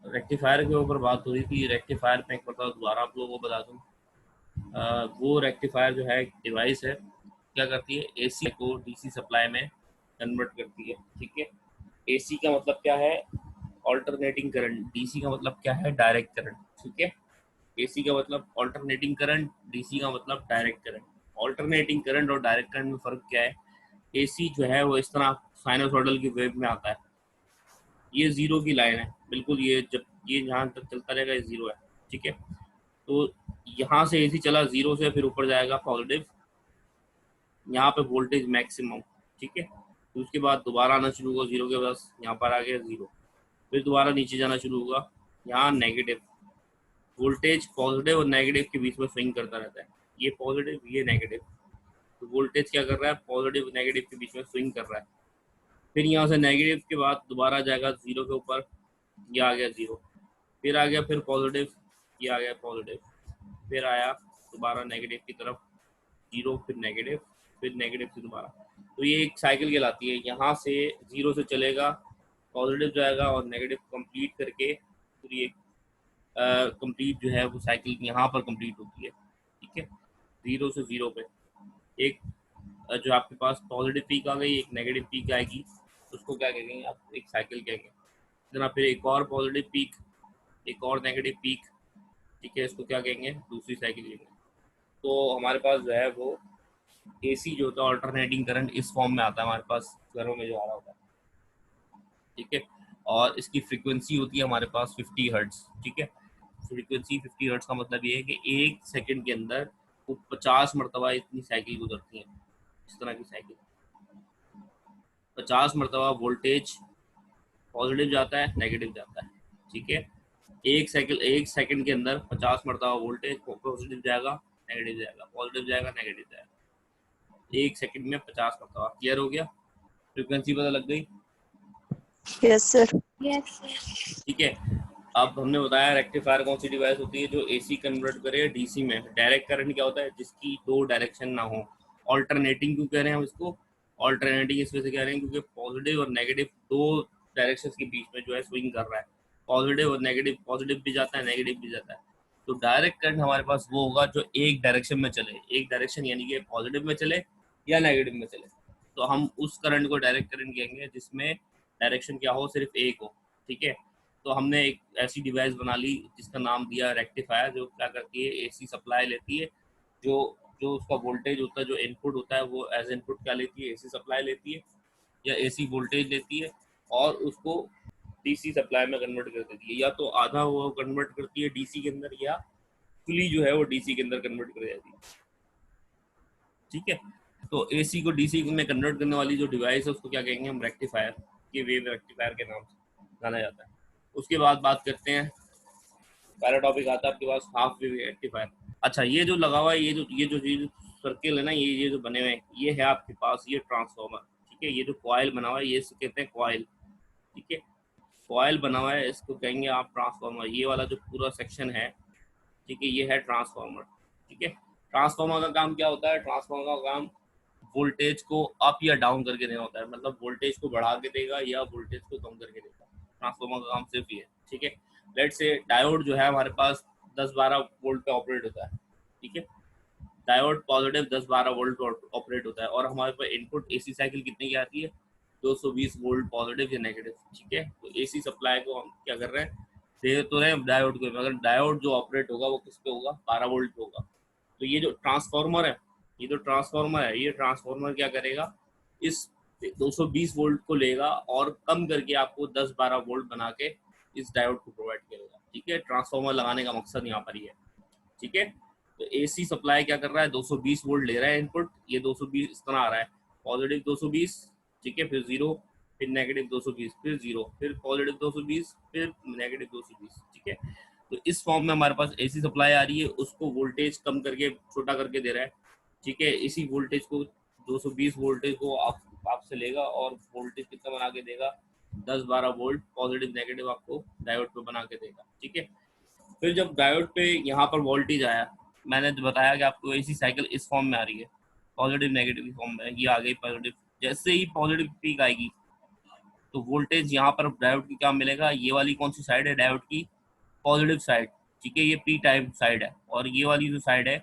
Rectifier के ऊपर बात हो रही थी। रेक्टिफायर में एक मतलब दोबारा आप लोगों को बता दूं, वो रेक्टिफायर जो है डिवाइस है, क्या करती है, एसी को डीसी सप्लाई में कन्वर्ट करती है। ठीक है, एसी का मतलब क्या है, ऑल्टरनेटिंग करंट। डीसी का मतलब क्या है, डायरेक्ट करंट। ठीक है, एसी का मतलब ऑल्टरनेटिंग करंट, डीसी का मतलब डायरेक्ट करंट। ऑल्टरनेटिंग करंट और डायरेक्ट करंट में फर्क क्या है, एसी जो है वो इस तरह साइनोसॉइडल की वेव में आता है। ये जीरो की लाइन है बिल्कुल, ये जब ये जहाँ तक चलता रहेगा ये जीरो है। ठीक है, तो यहाँ से एसी चला जीरो से, फिर ऊपर जाएगा पॉजिटिव, यहाँ पे वोल्टेज मैक्सिमम। ठीक है, तो उसके बाद दोबारा आना शुरू होगा जीरो के पास, यहाँ पर आ गया जीरो, फिर दोबारा नीचे जाना शुरू होगा, यहाँ नेगेटिव। वोल्टेज पॉजिटिव और नेगेटिव के बीच में स्विंग करता रहता है, ये पॉजिटिव ये नेगेटिव। तो वोल्टेज क्या कर रहा है, पॉजिटिव नेगेटिव के बीच में स्विंग कर रहा है। फिर यहाँ से नेगेटिव के बाद दोबारा जाएगा जीरो के ऊपर, ये आ गया जीरो, फिर आ गया फिर पॉजिटिव, ये आ गया पॉजिटिव, फिर आया दोबारा नेगेटिव की तरफ, जीरो फिर नेगेटिव से दोबारा। तो ये एक साइकिल कहलाती है। यहाँ से जीरो से चलेगा, पॉजिटिव जाएगा और नेगेटिव कंप्लीट करके फिर ये कंप्लीट जो है वो साइकिल यहाँ पर कंप्लीट होती है। ठीक है, जीरो से जीरो पे एक जो आपके पास पॉजिटिव पीक आ गई, एक नेगेटिव पीक आएगी, उसको क्या कहेंगे आप, एक साइकिल कहेंगे। फिर फिर एक और पॉजिटिव पीक, एक और नेगेटिव पीक। ठीक है, इसको क्या कहेंगे, दूसरी साइकिल कहेंगे। तो हमारे पास जो है वो एसी जो होता है ऑल्टरनेटिंग करंट इस फॉर्म में आता है हमारे पास घरों में जो आ रहा होता है। ठीक है, और इसकी फ्रीक्वेंसी होती है हमारे पास 50 हर्ट्ज। ठीक है, फ्रीक्वेंसी 50 हर्ट्ज का मतलब ये है कि एक सेकंड के अंदर वो 50 मरतबा इतनी साइकिल गुजरती है। इस तरह की साइकिल 50 मरतबा वोल्टेज पॉजिटिव जाता है नेगेटिव जाता है। ठीक है, एक सेकंड के अंदर 50 मरतबा वोल्टेज पॉजिटिव जाएगा नेगेटिव जाएगा, पॉजिटिव जाएगा नेगेटिव जाएगा, एक सेकंड में 50 मरतबा। क्लियर हो गया, फ्रीक्वेंसी पता लग गई। Yes sir. ठीक है, अब हमने बताया रेक्टिफायर कौन सी डिवाइस होती है, जो एसी कन्वर्ट करे डीसी में। डायरेक्ट करंट क्या होता है, जिसकी दो डायरेक्शन ना हो। ऑल्टरनेटिंग क्यों कह रहे हैं हम इसको, ऑल्टरनेटिंग इस वजह से कह रहे हैं क्योंकि पॉजिटिव और नेगेटिव दो डायरेक्शन के बीच में जो है स्विंग कर रहा है। पॉजिटिव और नेगेटिव, पॉजिटिव भी जाता है नेगेटिव भी जाता है। तो डायरेक्ट करंट हमारे पास वो होगा जो एक डायरेक्शन में चले, एक डायरेक्शन यानी कि पॉजिटिव में चले या नेगेटिव में चले। तो हम उस करंट को डायरेक्ट करंट कहेंगे जिसमें डायरेक्शन क्या हो, सिर्फ एक हो। ठीक है, तो हमने एक ऐसी डिवाइस बना ली जिसका नाम दिया रेक्टिफायर, जो क्या करती है, एसी सप्लाई लेती है, जो जो उसका वोल्टेज होता है, जो इनपुट होता है वो एज इनपुट क्या लेती है, एसी सप्लाई लेती है या एसी वोल्टेज लेती है, और उसको डीसी सप्लाई में कन्वर्ट कर देती है। या तो आधा वो कन्वर्ट करती है डीसी के अंदर, या फुली जो है वो डीसी के अंदर कन्वर्ट कर जाती है। ठीक है, तो एसी को डीसी में कन्वर्ट करने वाली जो डिवाइस है उसको क्या कहेंगे हम, रेक्टिफायर। ये वेव रेक्टिफायर के नाम से जाना जाता है। उसके बाद बात करते हैं, पहला टॉपिक आता है आपके पास हाफ वेव रेक्टिफायर। अच्छा, ये जो लगा हुआ है, ये जो सर्किल है ना, ये जो बने हुए हैं, ये है आपके पास ये ट्रांसफॉर्मर। ठीक है, ये जो कॉइल बना हुआ है ये कहते हैं कॉइल। ठीक है, कॉइल बना हुआ है, इसको कहेंगे आप ट्रांसफॉर्मर। ये वाला जो पूरा सेक्शन है, ठीक है, ये है ट्रांसफॉर्मर। ठीक है, ट्रांसफॉर्मर का काम क्या होता है, ट्रांसफॉर्मर का काम वोल्टेज को अप या डाउन करके देना होता है, मतलब वोल्टेज को बढ़ा के देगा या वोल्टेज को कम करके देगा। ट्रांसफॉर्मर का काम सिर्फ ये है। ठीक है, लेट से डायोड जो है हमारे पास 10-12 वोल्ट पे ऑपरेट होता है। ठीक है, डायोड पॉजिटिव 10-12 वोल्ट ऑपरेट होता है, और हमारे पास इनपुट एसी साइकिल कितने की आती है, 220 वोल्ट पॉजिटिव या नेगेटिव। ठीक है, तो एसी सप्लाई को हम क्या कर रहे हैं, दे तो रहे हैं डायोड को, मगर डायोड जो ऑपरेट होगा वो किस पे होगा, 12 वोल्ट पे होगा। तो ये जो ट्रांसफॉर्मर है, ये ट्रांसफॉर्मर क्या करेगा, इस 220 वोल्ट को लेगा और कम करके आपको 10-12 वोल्ट बना के इस डायोड को प्रोवाइड करेगा। ठीक है, ट्रांसफॉर्मर लगाने का मकसद यहाँ पर ही है। ठीक है, तो एसी सप्लाई क्या कर रहा है, 220 वोल्ट ले रहा है इनपुट, ये 220 इस तरह आ रहा है, पॉजिटिव 220, ठीक है, फिर जीरो, फिर नेगेटिव 220, फिर जीरो, फिर पॉजिटिव 220, फिर नेगेटिव 220। ठीक है, तो इस फॉर्म में हमारे पास एसी सप्लाई आ रही है, उसको वोल्टेज कम करके छोटा करके दे रहा है। ठीक है, इसी वोल्टेज को 220 वोल्टेज को आपसे लेगा और वोल्टेज कितना बना के देगा, 10-12 वोल्ट पॉजिटिव नेगेटिव आपको डायोड पे बना के देगा। ठीक है, फिर जब डायोड पे यहाँ पर वोल्टेज आया, मैंने जो बताया कि आपको एसी साइकिल इस फॉर्म में आ रही है, पॉजिटिव नेगेटिव फॉर्म में, ये आ गई पॉजिटिव। जैसे ही पॉजिटिव पीक आएगी तो वोल्टेज यहाँ पर डायोड की क्या मिलेगा, ये वाली कौन सी साइड है डायोड की, पॉजिटिव साइड, ठीक है, ये पी टाइप साइड है, और ये वाली जो साइड है,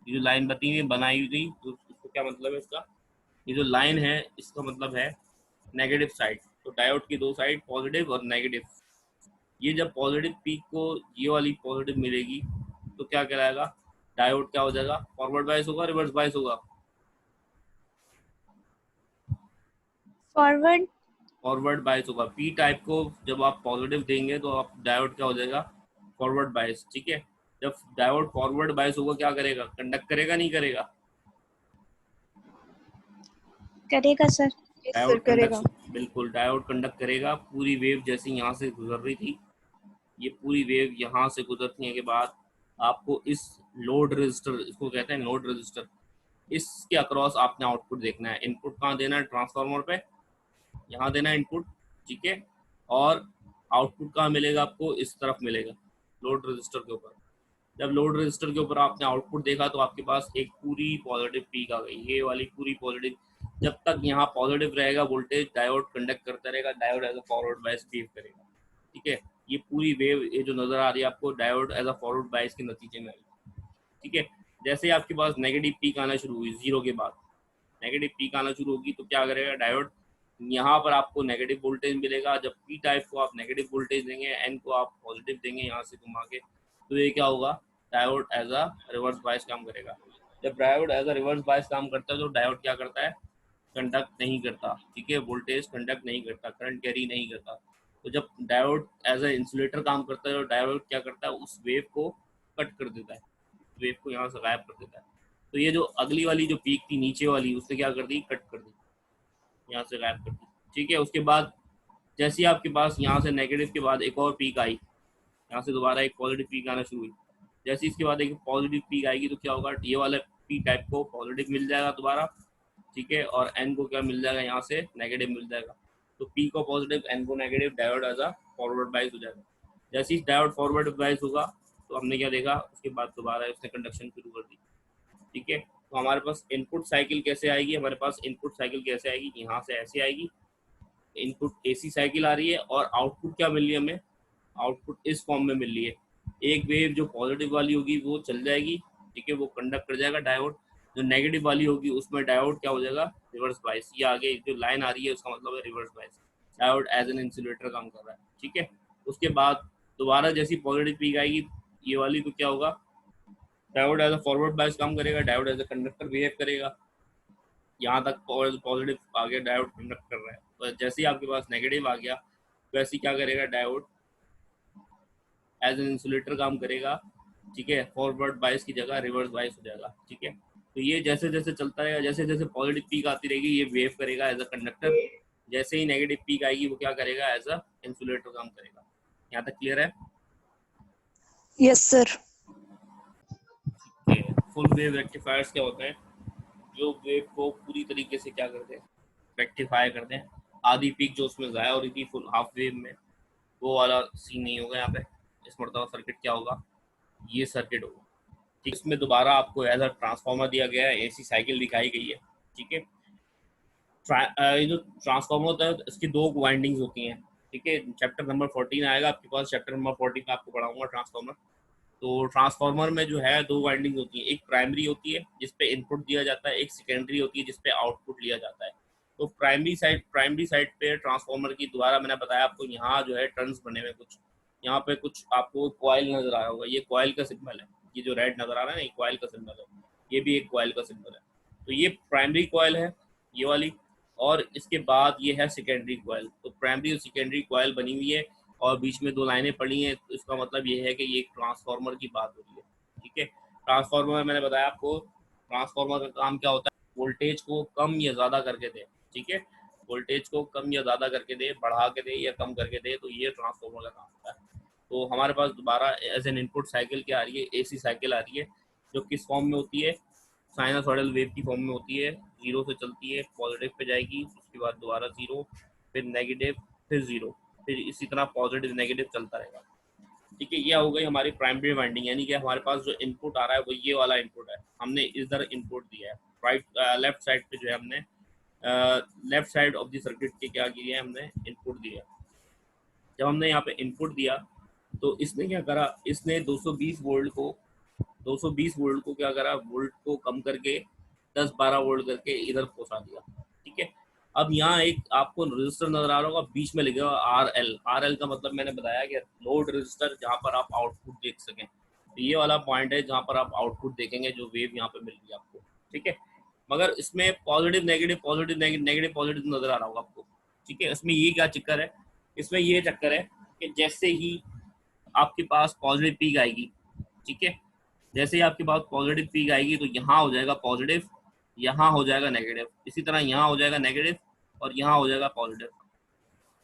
ये जो लाइन बनाई हुई थी, तो इसको क्या मतलब है इसका, ये जो लाइन है इसका मतलब है नेगेटिव साइड। तो डायोड की दो साइड पॉजिटिव और नेगेटिव, ये जब पॉजिटिव पीक को ये वाली पॉजिटिव मिलेगी तो क्या कहलाएगा, डायोड क्या हो जाएगा, फॉरवर्ड बायस होगा, रिवर्स बायस होगा, फॉरवर्ड। फॉरवर्ड बायस होगा। पी टाइप को जब आप पॉजिटिव देंगे तो आप डायोड क्या हो जाएगा, फॉरवर्ड बायस, ठीक है। जब डायोड फॉरवर्ड बायस होगा क्या करेगा, कंडक्ट करेगा नहीं करेगा, करेगा सर। यस सर, डायोड करेगा। कंडक्ट, बिल्कुल डायोड कंडक्ट करेगा। पूरी वेव जैसे यहाँ से गुजर रही थी, ये पूरी वेव यहाँ से गुजरने के बाद आपको इस लोड रजिस्टर, इसको कहते हैं लोड रजिस्टर, इसके अक्रॉस आपने आउटपुट देखना है। इनपुट कहाँ देना है, ट्रांसफार्मर पे, यहाँ देना है इनपुट, ठीक है। और आउटपुट कहाँ मिलेगा आपको, इस तरफ मिलेगा, लोड रजिस्टर के ऊपर। जब लोड रजिस्टर के ऊपर आपने आउटपुट देखा तो आपके पास एक पूरी पॉजिटिव पीक आ गई, ये वाली पूरी पॉजिटिव। जब तक यहाँ पॉजिटिव रहेगा वोल्टेज, डायोड कंडक्ट करता रहेगा, diode as a forward bias behave करेगा, ठीक है। ये पूरी वेव ये जो नजर आ रही है आपको, diode as a forward bias के नतीजे में आई, ठीक है। जैसे ही आपके पास नेगेटिव पीक आना शुरू हुई, जीरो के बाद नेगेटिव पीक आना शुरू होगी तो क्या करेगा डायोड, यहाँ पर आपको नेगेटिव वोल्टेज मिलेगा। जब पी टाइप को आप नेगेटिव वोल्टेज देंगे, एन को आप पॉजिटिव देंगे यहाँ से घुमा के, तो ये क्या होगा, diode as a reverse bias काम करेगा। जब diode as a reverse bias काम करता है तो डायोड क्या करता है, कंडक्ट नहीं करता, ठीक है, वोल्टेज कंडक्ट नहीं करता, करंट कैरी नहीं करता। तो जब डायोड एज अ इंसुलेटर काम करता है तो डायोड क्या करता है, उस वेव को कट कर देता है, वेव को यहाँ से गायब कर देता है। तो ये जो अगली वाली जो पीक थी नीचे वाली, उसने क्या कर दी, कट कर दी, यहाँ से गायब कर दी, ठीक है। उसके बाद जैसे ही आपके पास यहाँ से नेगेटिव के बाद एक और पीक आई, यहाँ से दोबारा एक पॉजिटिव पीक आना शुरू हुई, जैसे इसके बाद एक पॉजिटिव पीक आएगी तो क्या होगा, ये वाला पी टाइप को पॉजिटिव मिल जाएगा दोबारा, ठीक है, और एन को क्या मिल जाएगा, यहाँ से नेगेटिव मिल जाएगा। तो पी को पॉजिटिव, एन को negative, diode as a forward bias हो जाएगा। जैसे ही डायोड फॉरवर्ड बाइस होगा तो हमने क्या देखा, उसके बाद दोबारा उसने कंडक्शन शुरू कर दी, ठीक है। तो हमारे पास इनपुट साइकिल कैसे आएगी, हमारे पास इनपुट साइकिल कैसे आएगी, यहाँ से ऐसे आएगी, इनपुट एसी साइकिल आ रही है, और आउटपुट क्या मिल रही है हमें, आउटपुट इस फॉर्म में मिल रही है। एक वेव जो पॉजिटिव वाली होगी वो चल जाएगी, ठीक है, वो कंडक्ट कर जाएगा डायोड। जो नेगेटिव वाली होगी उसमें डायोड क्या हो जाएगा, रिवर्स बायस। ये आगे जो लाइन आ रही है उसका मतलब है reverse bias, diode as an insulator काम कर रहा है, ठीक है। उसके बाद दोबारा जैसी पॉजिटिव पीक आएगी ये वाली, तो क्या होगा, diode as a forward bias काम करेगा, diode as a conductor behave करेगा। यहाँ तक पॉजिटिव आ गया, डायोड कंडक्ट कर रहा है। तो जैसे ही आपके पास नेगेटिव आ गया वैसे ही क्या करेगा, डायोड एज एन इंसुलेटर काम करेगा, ठीक है, फॉरवर्ड बायस की जगह रिवर्स बायस हो जाएगा, ठीक है। तो ये जैसे जैसे चलता रहेगा, जैसे जैसे पॉजिटिव पीक आती रहेगी ये वेव करेगा एज अ कंडक्टर, जैसे ही नेगेटिव पीक आएगी वो क्या करेगा, एज अ इंसुलेटर काम करेगा। यहाँ तक क्लियर है? Yes sir. Full wave rectifiers क्या होते हैं, जो वेव को पूरी तरीके से क्या करते हैं, रेक्टिफाई करते हैं। आधी पीक जो उसमें ज़ाया हो रही थी फुल हाफ वेव में, वो वाला सीन नहीं होगा यहाँ पे। इस मरतबा सर्किट क्या होगा, ये सर्किट होगा, ठीक। इसमें दोबारा आपको एज अ ट्रांसफार्मर दिया गया है, एसी साइकिल दिखाई गई है, ठीक है। ये जो ट्रांसफार्मर होता है इसकी दो वाइंडिंग्स होती हैं, ठीक है। चैप्टर नंबर 14 आएगा आपके पास, चैप्टर नंबर 14 में आपको पढ़ाऊंगा ट्रांसफार्मर। तो ट्रांसफार्मर में जो है दो वाइंडिंग होती है, एक प्राइमरी होती है जिसपे इनपुट दिया जाता है, एक सेकेंडरी होती है जिसपे आउटपुट लिया जाता है। तो प्राइमरी साइड पे ट्रांसफार्मर की, दोबारा मैंने बताया आपको, यहाँ जो है टर्न्स बने हुए कुछ, यहाँ पे कुछ आपको कॉइल नजर आ रहा होगा, ये कॉइल का सिंबल है, ये जो रेड नजर आ रहा है ना, ये कॉइल का सिंबल है, ये भी एक कॉइल का सिंबल है। तो ये प्राइमरी कॉइल है, ये वाली, और इसके बाद ये है सेकेंडरी कॉइल। तो प्राइमरी और सेकेंडरी कॉइल बनी हुई है और बीच में दो लाइनें पड़ी हैं, तो इसका मतलब ये है कि ये एक ट्रांसफार्मर की बात हो रही है, ठीक है। ट्रांसफार्मर में मैंने बताया आपको, ट्रांसफार्मर का काम क्या होता है, वोल्टेज को कम या ज़्यादा करके दे, ठीक है, वोल्टेज को कम या ज़्यादा करके दे, बढ़ा के दे या कम करके दे, तो ये ट्रांसफार्मर का काम होता है। तो हमारे पास दोबारा एज एन इनपुट साइकिल क्या आ रही है, एसी साइकिल आ रही है, जो किस फॉर्म में होती है, साइनसॉइडल वेव की फॉर्म में होती है। जीरो से चलती है, पॉजिटिव पे जाएगी, उसके बाद दोबारा जीरो, फिर नेगेटिव, फिर जीरो, फिर इसी तरह पॉजिटिव नेगेटिव चलता रहेगा, ठीक है। ये हो गई हमारी प्राइमरी वाइंडिंग, यानी कि हमारे पास जो इनपुट आ रहा है वो ये वाला इनपुट है, हमने इधर इनपुट दिया है, राइट लेफ्ट साइड पे जो है हमने left side of the circuit के क्या किया है, हमने इनपुट दिया। जब हमने यहाँ पे इनपुट दिया तो इसने क्या करा, इसने 220 वोल्ट को क्या करा, वोल्ट को कम करके 10-12 वोल्ट करके इधर पहुंचा दिया। ठीक है, अब यहाँ एक आपको रजिस्टर नजर आ रहा होगा, बीच में लिखा हुआ आर एल का मतलब मैंने बताया कि लोड रजिस्टर, जहाँ पर आप आउटपुट देख सकें। तो ये वाला पॉइंट है जहाँ पर आप आउटपुट देखेंगे, जो वेव यहाँ पे मिल रही है आपको। ठीक है, मगर इसमें पॉजिटिव नेगेटिव पॉजिटिव नजर आ रहा होगा आपको। ठीक है, इसमें ये क्या चक्कर है, इसमें ये चक्कर है कि जैसे ही आपके पास पॉजिटिव पीक आएगी, ठीक है, जैसे ही आपके पास पॉजिटिव पीक आएगी तो यहाँ हो जाएगा पॉजिटिव, यहाँ हो जाएगा नेगेटिव, इसी तरह यहाँ हो जाएगा नेगेटिव और यहाँ हो जाएगा पॉजिटिव।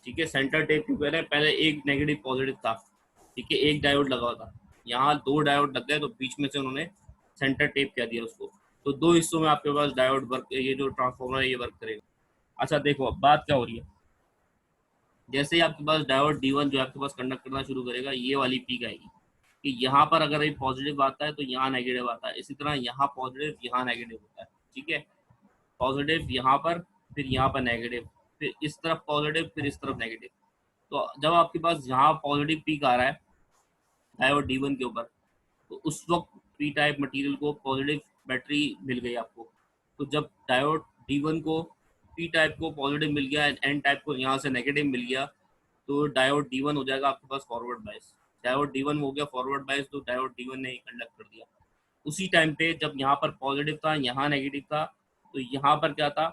ठीक है, सेंटर टेप क्यों कह रहे हैं, पहले एक नेगेटिव पॉजिटिव था। ठीक है, एक डायोड लगा हुआ था, यहाँ 2 डायोड लग गए तो बीच में से उन्होंने सेंटर टेप किया दिया उसको। तो 2 हिस्सों में आपके पास डायोड वर्क, ये जो ट्रांसफॉर्मर है ये वर्क करेगा। अच्छा देखो अब बात क्या हो रही है, जैसे ही आपके पास डायोड D1 जो आपके पास कंडक्ट करना शुरू करेगा, ये वाली पीक आएगी कि यहाँ पर अगर ये पॉजिटिव आता है तो यहाँ नेगेटिव आता है, इसी तरह यहाँ पॉजिटिव यहाँ नेगेटिव होता है। ठीक है, पॉजिटिव यहाँ पर, फिर यहाँ पर नेगेटिव, फिर इस तरफ पॉजिटिव, फिर इस तरफ नेगेटिव। तो जब आपके पास यहाँ पॉजिटिव पीक आ रहा है डायोड D1 के ऊपर, तो उस वक्त पी टाइप मटेरियल को पॉजिटिव बैटरी मिल गई आपको। तो जब डायोड D1 को पी टाइप को पॉजिटिव मिल गया, एन टाइप को यहाँ से नेगेटिव मिल गया, तो डायोड D1 हो जाएगा आपके पास फॉरवर्ड बायस। डायोड D1 हो गया फॉरवर्ड बायस, तो डायोड D1 ने कंडक्ट कर दिया। उसी टाइम पे जब यहाँ पर पॉजिटिव था, यहाँ नेगेटिव था, तो यहाँ पर क्या था,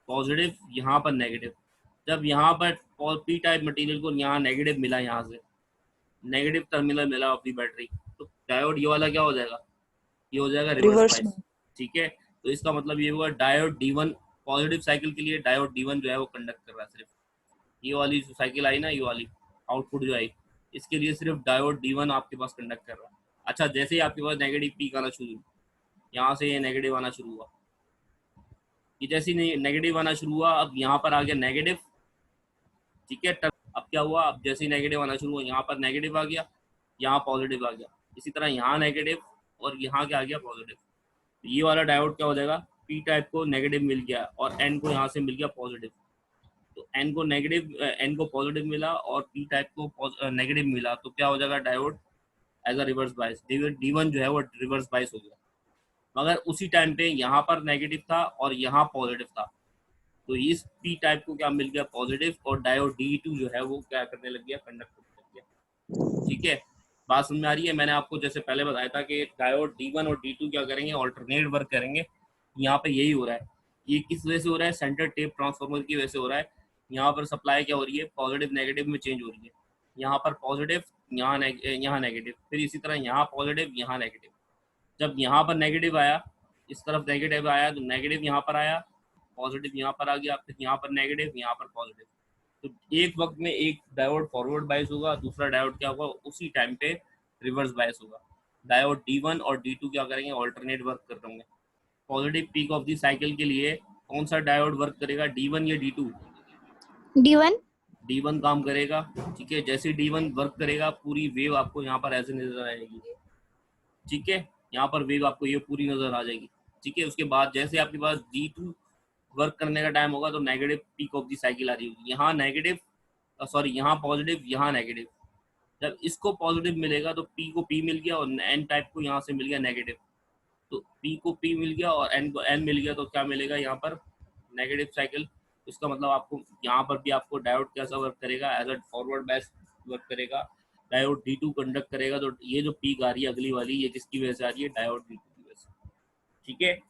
पॉजिटिव, यहाँ पर नेगेटिव। जब यहाँ पर पी टाइप मटेरियल को यहाँ नेगेटिव मिला, यहाँ से नेगेटिव टर्मिनल मिला अपनी बैटरी, तो डायोड ये वाला क्या हो जाएगा, ये हो जाएगा रिवर्स बायस। ठीक है, तो इसका मतलब ये हुआ डायोड D1 पॉजिटिव साइकिल के लिए डायोड D1 जो है वो कंडक्ट कर रहा है सिर्फ। ये वाली जो साइकिल आई ना, ये वाली आउटपुट जो आई, इसके लिए सिर्फ डायोड D1 आपके पास कंडक्ट कर रहा है। अच्छा, जैसे ही आपके पास नेगेटिव पीक आना शुरू, यहाँ से ये नेगेटिव आना शुरू हुआ, ये जैसे ही नेगेटिव आना शुरू हुआ, अब यहाँ पर आ गया नेगेटिव। ठीक है, अब क्या हुआ, अब जैसे ही नेगेटिव आना शुरू हुआ, यहाँ पर नेगेटिव आ गया, यहाँ पॉजिटिव आ गया, इसी तरह यहाँ नेगेटिव और यहाँ क्या आ गया, पॉजिटिव। ये वाला डायोड क्या हो जाएगा, पी टाइप को नेगेटिव मिल गया और एन को यहाँ से मिल गया पॉजिटिव। तो एन को नेगेटिव, एन को पॉजिटिव मिला और पी टाइप को नेगेटिव मिला, तो क्या हो जाएगा, diode as a reverse bias, D1 जो है वो रिवर्स बायस हो गया। मगर उसी टाइम पे यहाँ पर नेगेटिव था और यहाँ पॉजिटिव था, तो इस पी टाइप को क्या मिल गया, पॉजिटिव, और डायोड D2 जो है वो क्या करने लग गया, कंडक्ट करने लग गया। ठीक है, बात समझ में आ रही है। मैंने आपको जैसे पहले बताया था कि डायोड D1 और D2 क्या करेंगे, ऑल्टरनेट वर्क करेंगे। यहाँ पे यही हो रहा है। ये किस वजह से हो रहा है, सेंटर टेप ट्रांसफार्मर की वजह से हो रहा है। यहाँ पर सप्लाई क्या हो रही है, पॉजिटिव नेगेटिव में चेंज हो रही है। यहाँ पर पॉजिटिव, यहाँ नेगेटिव, फिर इसी तरह यहाँ पॉजिटिव, यहाँ नेगेटिव। जब यहाँ पर नेगेटिव आया, इस तरफ नेगेटिव आया, तो नेगेटिव यहाँ पर आया, पॉजिटिव यहाँ पर आ गया, फिर यहाँ पर नेगेटिव, यहाँ पर पॉजिटिव। तो एक वक्त में एक डायोड फॉरवर्ड बायस होगा, दूसरा डायोड क्या होगा, उसी टाइम पे रिवर्स बायस होगा। डायोड D1 और D2 क्या करेंगे, ऑल्टरनेट वर्क कर रहे होंगे। Positive peak of the cycle के लिए कौन सा डायोड वर्क करेगा, D1 या D2? D1 D1 काम करेगा। ठीक है, जैसे D1 वर्क करेगा, पूरी वेव आपको यहाँ पर ऐसे नजर आएगी। ठीक है, यहाँ पर वेव आपको ये पूरी नजर आ जाएगी। ठीक है, उसके बाद जैसे आपके पास D2 वर्क करने का टाइम होगा, तो negative peak of the cycle आ रही होगी। यहाँ नेगेटिव, सॉरी, यहाँ पॉजिटिव, यहाँ नेगेटिव। जब इसको पॉजिटिव मिलेगा तो P को P मिल गया और N टाइप को यहाँ से मिल गया नेगेटिव। तो P को P मिल गया और N को N मिल गया, तो क्या मिलेगा यहाँ पर, नेगेटिव साइकिल। इसका मतलब आपको यहाँ पर भी आपको डायोड कैसा वर्क करेगा, as a forward bias work करेगा। डायोड D2 कंडक्ट करेगा, तो ये जो पीक आ रही है अगली वाली, ये किसकी वजह से आ रही है, डायोड D2 की वजह से। ठीक है।